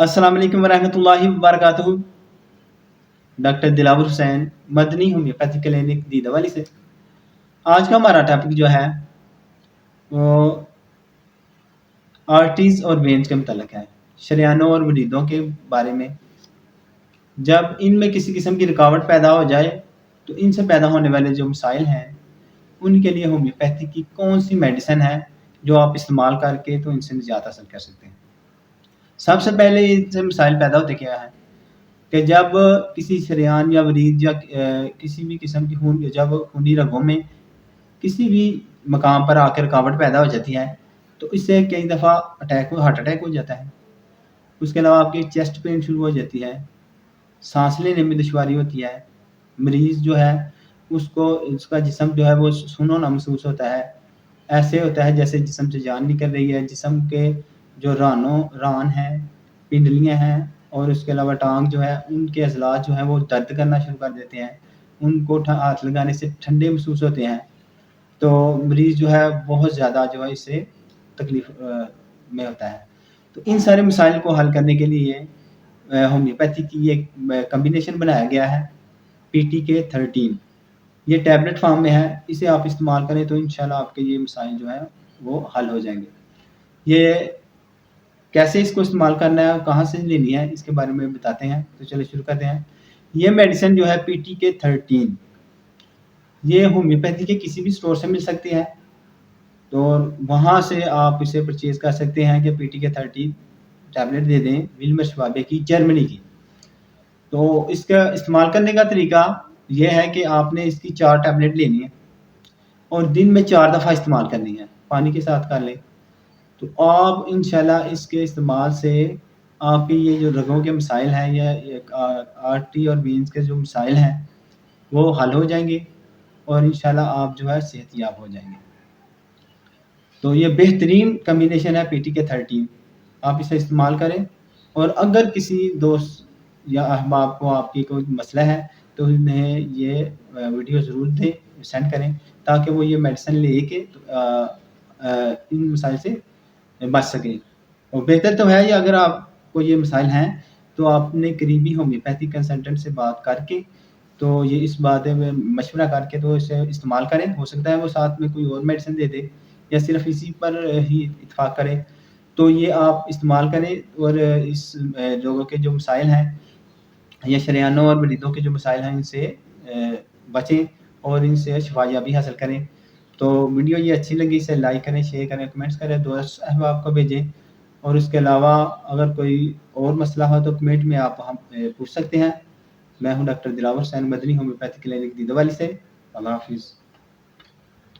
अस्सलाम वालेकुम वरहमतुल्लाहि वबरकातुहू। Doctor Dilawar Hussain, Madani homeopathy clinic Didawali से। आज का हमारा टॉपिक जो है वो आर्टरीज और वेन्स के मुतल्लिक है, शरियानों और वरीदों के बारे में। जब इनमें किसी किस्म की रुकावट पैदा हो जाए तो इनसे पैदा होने वाले जो मसाइल हैं उनके लिए होम्योपैथी की कौन सी मेडिसिन है जो आप इस्तेमाल करके तो इनसे निजात हासिल कर सकते हैं। सबसे पहले इनसे मसाइल पैदा होते क्या है कि जब किसी शरियान या वरीद या किसी भी किस्म की खून जब खूनी रगों में किसी भी मकाम पर आकर रुकावट पैदा हो जाती है तो इससे कई दफ़ा हार्ट अटैक हो जाता है। उसके अलावा आपकी चेस्ट पेन शुरू हो जाती है, सांस लेने में दुश्वारी होती है, मरीज़ जो है उसको उसका जिस्म जो है वो सुन्न होना महसूस होता है। ऐसे होता है जैसे जिस्म से जान निकल रही है। जिस्म के जो रान हैं, पिंडलियाँ हैं और उसके अलावा टाँग जो है उनके अज़लात जो हैं वो दर्द करना शुरू कर देते हैं। उनको हाथ लगाने से ठंडे महसूस होते हैं। तो मरीज़ जो है बहुत ज़्यादा जो है इससे तकलीफ़ में होता है। तो इन सारे मसाइल को हल करने के लिए होम्योपैथी की एक कॉम्बिनेशन बनाया गया है PTK13। ये टैबलेट फॉर्म में है, इसे आप इस्तेमाल करें तो इंशाल्लाह आपके ये मसाइल जो हैं वो हल हो जाएँगे। ये कैसे इसको इस्तेमाल करना है और कहाँ से लेनी है इसके बारे में बताते हैं। तो चलिए शुरू करते हैं। ये मेडिसिन जो है PTK13 ये होम्योपैथी के किसी भी स्टोर से मिल सकती है। तो वहाँ से आप इसे परचेज़ कर सकते हैं कि PTK13 टैबलेट दे दें विल्मर शवाबे की, जर्मनी की। तो इसका इस्तेमाल करने का तरीका ये है कि आपने इसकी 4 टैबलेट लेनी है और दिन में 4 दफ़ा इस्तेमाल करनी है, पानी के साथ कर लें। तो आप इंशाल्लाह इसके इस्तेमाल से आपके ये जो रगों के मसाइल हैं या आर्टरी और वेन्स के जो मसाइल हैं वो हल हो जाएँगे और इंशाल्लाह आप जो है सेहतयाब हो जाएँगे। तो ये बेहतरीन कॉम्बिनेशन है PTK13, आप इसे इस्तेमाल करें। और अगर किसी दोस्त या अहबाब को आपकी कोई मसला है तो उन्हें ये वीडियो ज़रूर दें, सेंड करें ताकि वो ये मेडिसिन लेके इन मसाइल से बच सकें। और बेहतर तो है ये अगर आपको ये मसाइल हैं तो आप अपने करीबी होम्योपैथी कंसल्टेंट से बात करके तो ये इस बारे में मशवरा करके तो इसे इस्तेमाल करें। हो सकता है वो साथ में कोई और मेडिसिन दे दे या सिर्फ़ इसी पर ही इत्तेफ़ाक करें। तो ये आप इस्तेमाल करें और इस लोगों के जो मसाइल हैं या शरियानों और वरीदों के जो मसाइल हैं इनसे बचें और इनसे शिफायाबी हासिल करें। तो वीडियो ये अच्छी लगी इसे लाइक करें, शेयर करें, कमेंट्स करें, दोस्त अहबाब को भेजें। और इसके अलावा अगर कोई और मसला हो तो कमेंट में आप हम पूछ सकते हैं। मैं हूँ doctor Dilawar Hussain, Madani homeopathy clinic Didawali से। अल्लाह हाफ़िज़।